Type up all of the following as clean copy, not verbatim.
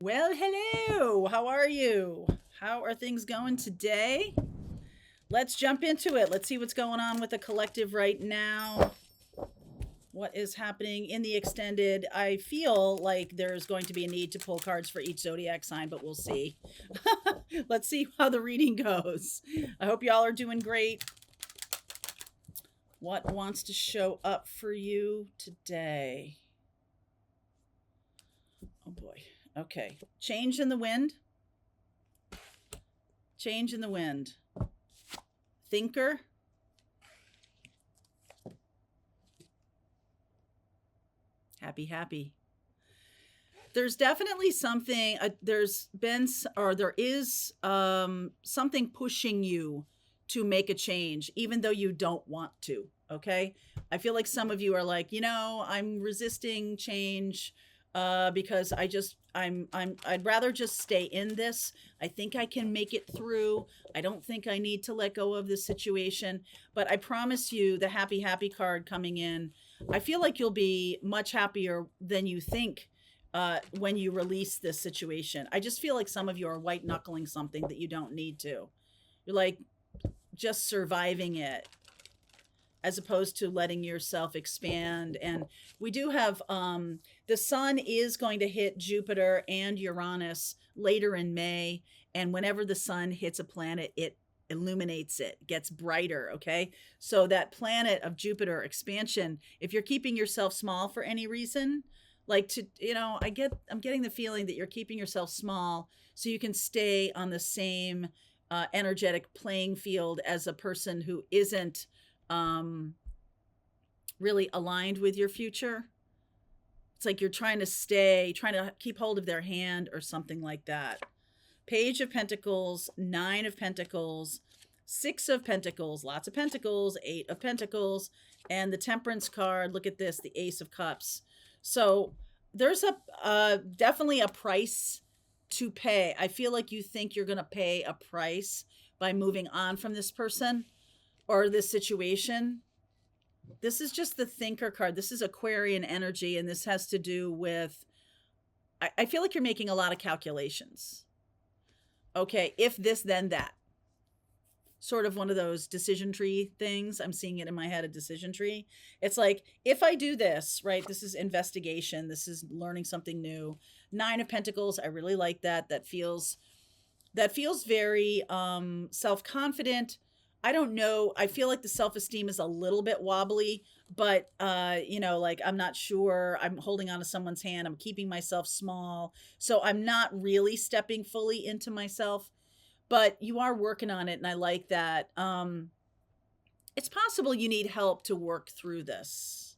Well, hello. How are you? How are things going today? Let's jump into it. Let's see what's going on with the collective right now. What is happening in the extended? I feel like there's going to be a need to pull cards for each zodiac sign, but we'll see. Let's see how the reading goes. I hope y'all are doing great. What wants to show up for you today? Oh boy. Okay. Change in the wind. Change in the wind. Thinker. Happy, happy. There's definitely something, there's been, or there is something pushing you to make a change, even though you don't want to. Okay. I feel like some of you are like, I'm resisting change because I'd rather just stay in this. I think I can make it through. I don't think I need to let go of this situation. But I promise you, the happy, happy card coming in, I feel like you'll be much happier than you think when you release this situation. I just feel like some of you are white knuckling something that you don't need to. You're like just surviving it as opposed to letting yourself expand. And we do have the sun is going to hit Jupiter and Uranus later in May. And whenever the sun hits a planet, it illuminates it, gets brighter. Okay. So that planet of Jupiter expansion, if you're keeping yourself small for any reason, like I'm getting the feeling that you're keeping yourself small so you can stay on the same energetic playing field as a person who isn't um, really aligned with your future. It's like you're trying to keep hold of their hand or something like that. Page of Pentacles, Nine of Pentacles, Six of Pentacles, lots of Pentacles, Eight of Pentacles, and the Temperance card. Look at this, the Ace of Cups. So there's a definitely a price to pay. I feel like you think you're going to pay a price by moving on from this person or this situation. This is just the Thinker card. This is Aquarian energy, and this has to do with, I feel like you're making a lot of calculations. Okay, if this, then that. Sort of one of those decision tree things. I'm seeing it in my head, a decision tree. It's like, if I do this, right, this is investigation, this is learning something new. Nine of Pentacles, I really like that. That feels very self-confident. I don't know. I feel like the self-esteem is a little bit wobbly, but like I'm not sure. I'm holding on to someone's hand. I'm keeping myself small. So I'm not really stepping fully into myself, but you are working on it, and I like that. It's possible you need help to work through this.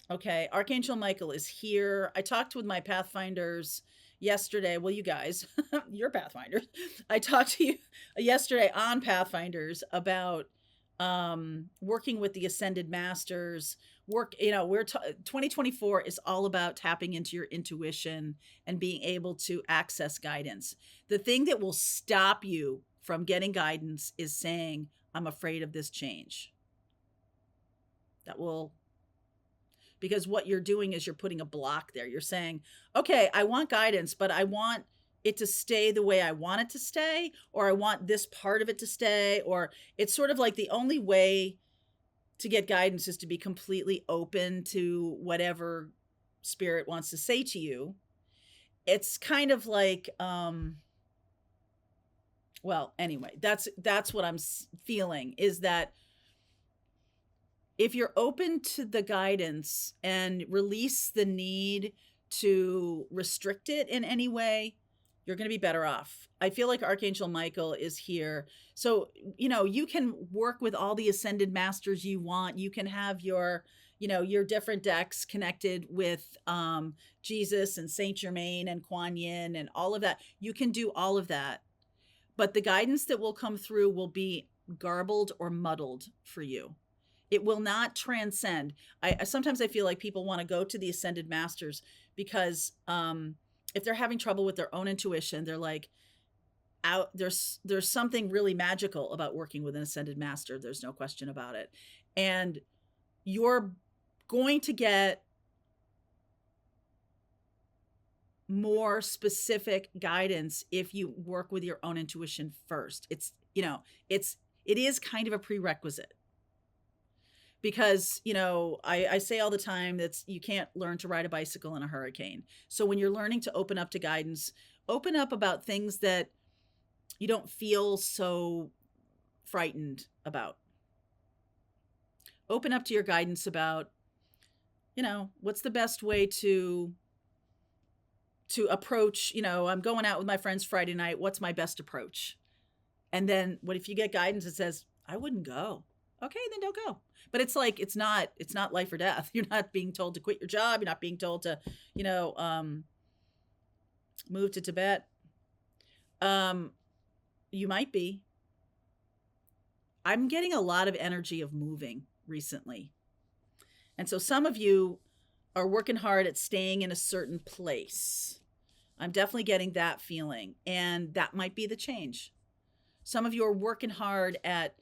Okay, Archangel Michael is here. I talked with my Pathfinders yesterday. Well, you guys, you're Pathfinders. I talked to you yesterday on Pathfinders about working with the Ascended Masters. 2024 is all about tapping into your intuition and being able to access guidance. The thing that will stop you from getting guidance is saying, I'm afraid of this change. That will, because what you're doing is you're putting a block there. You're saying, okay, I want guidance, but I want it to stay the way I want it to stay, or I want this part of it to stay, or it's sort of like the only way to get guidance is to be completely open to whatever spirit wants to say to you. It's kind of like, well, anyway, that's what I'm feeling, is that if you're open to the guidance and release the need to restrict it in any way, you're going to be better off. I feel like Archangel Michael is here. So, you can work with all the Ascended Masters you want. You can have your different decks connected with Jesus and Saint Germain and Kuan Yin and all of that. You can do all of that. But the guidance that will come through will be garbled or muddled for you. It will not transcend. Sometimes I feel like people want to go to the Ascended Masters because if they're having trouble with their own intuition, they're like, there's something really magical about working with an Ascended Master. There's no question about it. And you're going to get more specific guidance if you work with your own intuition first. It is kind of a prerequisite, because I say all the time that you can't learn to ride a bicycle in a hurricane. So when you're learning to open up to guidance, open up about things that you don't feel so frightened about. Open up to your guidance about, what's the best way to approach, I'm going out with my friends Friday night, what's my best approach? And then what if you get guidance that says, I wouldn't go? Okay, then don't go. But it's like, it's not life or death. You're not being told to quit your job. You're not being told to, move to Tibet. You might be. I'm getting a lot of energy of moving recently. And so some of you are working hard at staying in a certain place. I'm definitely getting that feeling. And that might be the change. Some of you are working hard at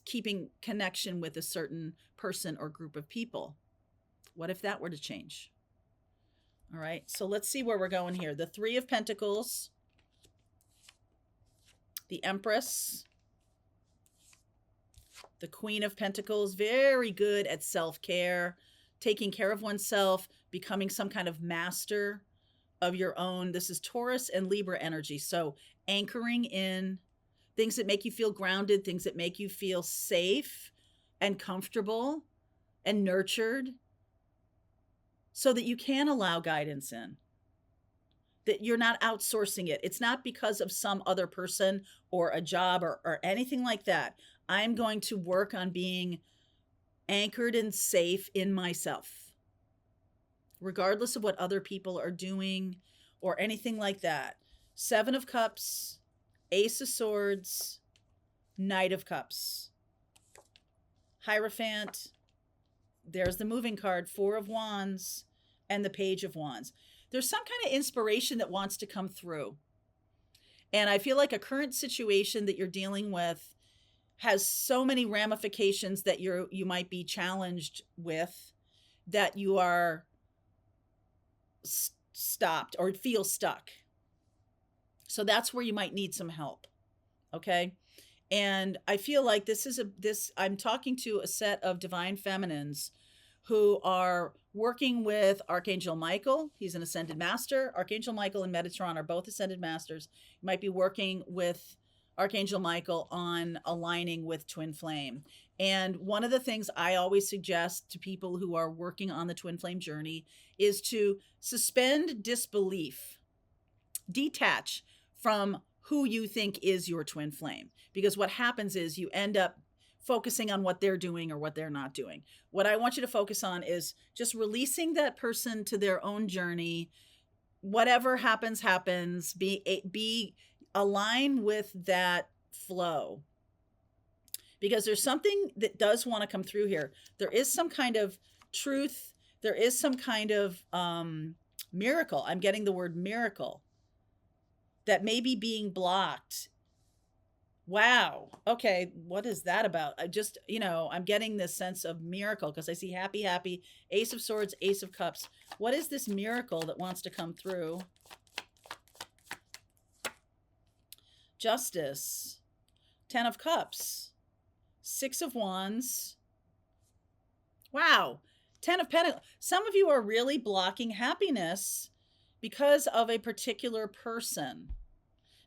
keeping connection with a certain person or group of people. What if that were to change? All right, so let's see where we're going here. The Three of Pentacles, the Empress, the Queen of Pentacles, very good at self-care, taking care of oneself, becoming some kind of master of your own. This is Taurus and Libra energy. So anchoring in things that make you feel grounded, things that make you feel safe and comfortable and nurtured, so that you can allow guidance in, that you're not outsourcing it. It's not because of some other person or a job or anything like that. I'm going to work on being anchored and safe in myself, regardless of what other people are doing or anything like that. Seven of Cups, Ace of Swords, Knight of Cups, Hierophant. There's the moving card, Four of Wands, and the Page of Wands. There's some kind of inspiration that wants to come through. And I feel like a current situation that you're dealing with has so many ramifications that you might be challenged with, that you are stopped or feel stuck. So that's where you might need some help. Okay. And I feel like I'm talking to a set of divine feminines who are working with Archangel Michael. He's an ascended master. Archangel Michael and Metatron are both ascended masters. You might be working with Archangel Michael on aligning with Twin Flame. And one of the things I always suggest to people who are working on the Twin Flame journey is to suspend disbelief, detach from who you think is your twin flame. Because what happens is you end up focusing on what they're doing or what they're not doing. What I want you to focus on is just releasing that person to their own journey. Whatever happens, happens. Be aligned with that flow. Because there's something that does want to come through here. There is some kind of truth. There is some kind of miracle. I'm getting the word miracle that may be being blocked. Wow. Okay. What is that about? I'm getting this sense of miracle because I see happy, happy, Ace of Swords, Ace of Cups. What is this miracle that wants to come through? Justice, Ten of Cups, Six of Wands. Wow. Ten of Pentacles. Some of you are really blocking happiness because of a particular person.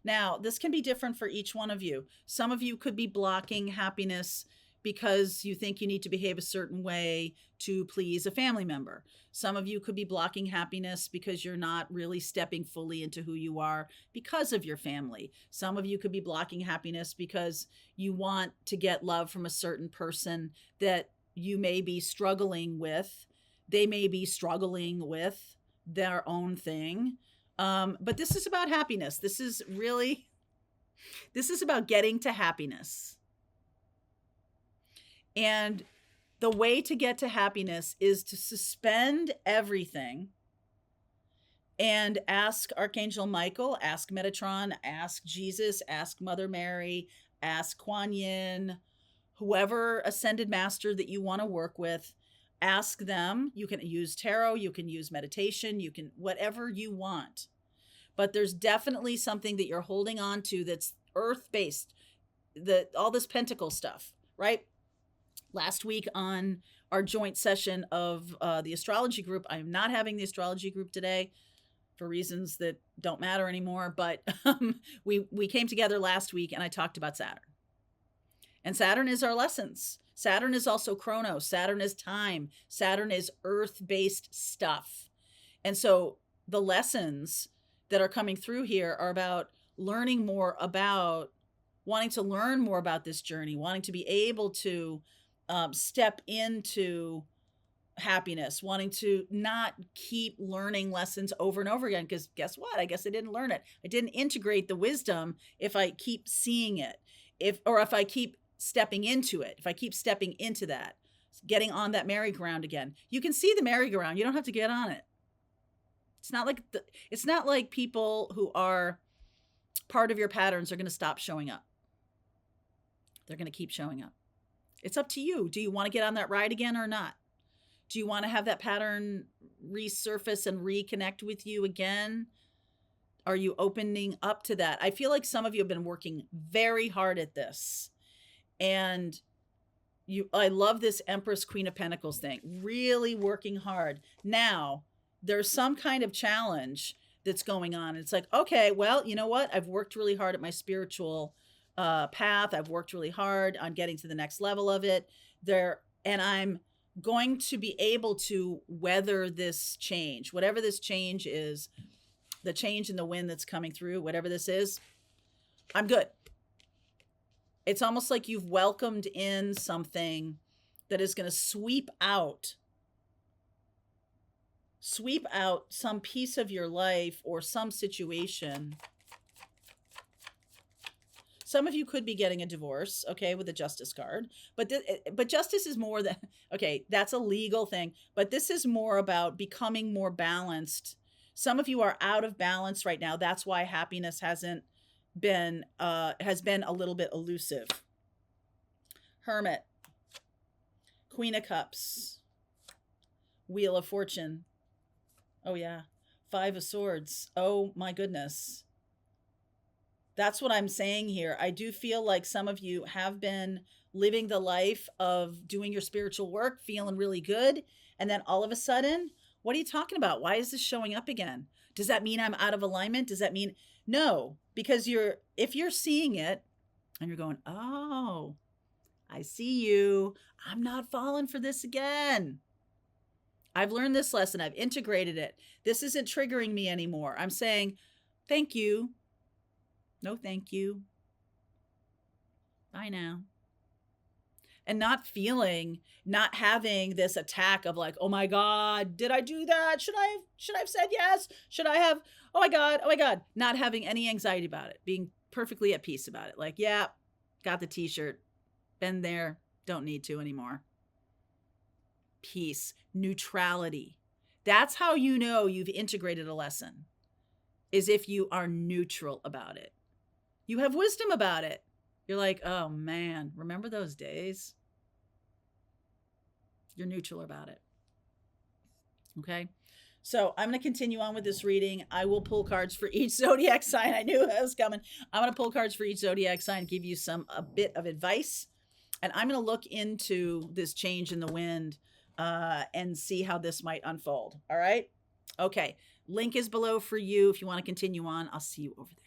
Now, this can be different for each one of you. Some of you could be blocking happiness because you think you need to behave a certain way to please a family member. Some of you could be blocking happiness because you're not really stepping fully into who you are because of your family. Some of you could be blocking happiness because you want to get love from a certain person that you may be struggling with. They may be struggling with their own thing. But this is about happiness. This is about getting to happiness. And the way to get to happiness is to suspend everything and ask Archangel Michael, ask Metatron, ask Jesus, ask Mother Mary, ask Kuan Yin, whoever ascended master that you want to work with. Ask them. You can use tarot, you can use meditation, you can, whatever you want. but there's definitely something that you're holding on to that's earth based, all this pentacle stuff, right? Last week on our joint session of the astrology group, I am not having the astrology group today for reasons that don't matter anymore, but we came together last week and I talked about Saturn. And Saturn is our lessons. Saturn is also Chronos. Saturn is time. Saturn is earth-based stuff. And so the lessons that are coming through here are about learning more about, wanting to learn more about this journey, wanting to be able to step into happiness, wanting to not keep learning lessons over and over again, because guess what? I guess I didn't learn it. I didn't integrate the wisdom if I keep seeing it, if I keep stepping into it, if I keep stepping into that, getting on that merry-go-round again. You can see the merry-go-round. You don't have to get on it. It's not like people who are part of your patterns are going to stop showing up. They're going to keep showing up. It's up to you. Do you want to get on that ride again or not? Do you want to have that pattern resurface and reconnect with you again? Are you opening up to that? I feel like some of you have been working very hard at this. And I love this Empress Queen of Pentacles thing, really working hard. Now, there's some kind of challenge that's going on. It's like, okay, well, you know what? I've worked really hard at my spiritual path. I've worked really hard on getting to the next level of it and I'm going to be able to weather this change, whatever this change is, the change in the wind that's coming through, whatever this is, I'm good. It's almost like you've welcomed in something that is going to sweep out some piece of your life or some situation. Some of you could be getting a divorce, okay, with the Justice card, but justice is more than, okay, that's a legal thing, but this is more about becoming more balanced. Some of you are out of balance right now. That's why happiness has been a little bit elusive. Hermit, Queen of Cups, Wheel of Fortune. Oh yeah, Five of Swords. Oh my goodness. That's what I'm saying here. I do feel like some of you have been living the life of doing your spiritual work, feeling really good. And then all of a sudden, what are you talking about? Why is this showing up again? Does that mean I'm out of alignment? Does that mean no? Because if you're seeing it and you're going, oh, I see you. I'm not falling for this again. I've learned this lesson. I've integrated it. This isn't triggering me anymore. I'm saying, thank you. No, thank you. Bye now. And not having this attack of like, oh my God, did I do that? Should I have said yes? Should I have, oh my God. Not having any anxiety about it, being perfectly at peace about it. Like, yeah, got the t-shirt, been there, don't need to anymore. Peace, neutrality. That's how you know you've integrated a lesson, is if you are neutral about it. You have wisdom about it. You're like, oh man, remember those days? You're neutral about it. Okay. So I'm going to continue on with this reading. I will pull cards for each zodiac sign. I knew that was coming. I'm going to pull cards for each zodiac sign, give you a bit of advice. And I'm going to look into this change in the wind and see how this might unfold. All right. Okay. Link is below for you. If you want to continue on, I'll see you over there.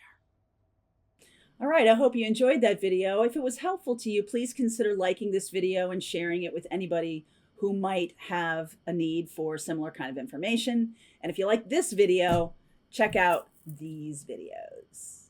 All right, I hope you enjoyed that video. If it was helpful to you, please consider liking this video and sharing it with anybody who might have a need for similar kind of information. And if you like this video, check out these videos.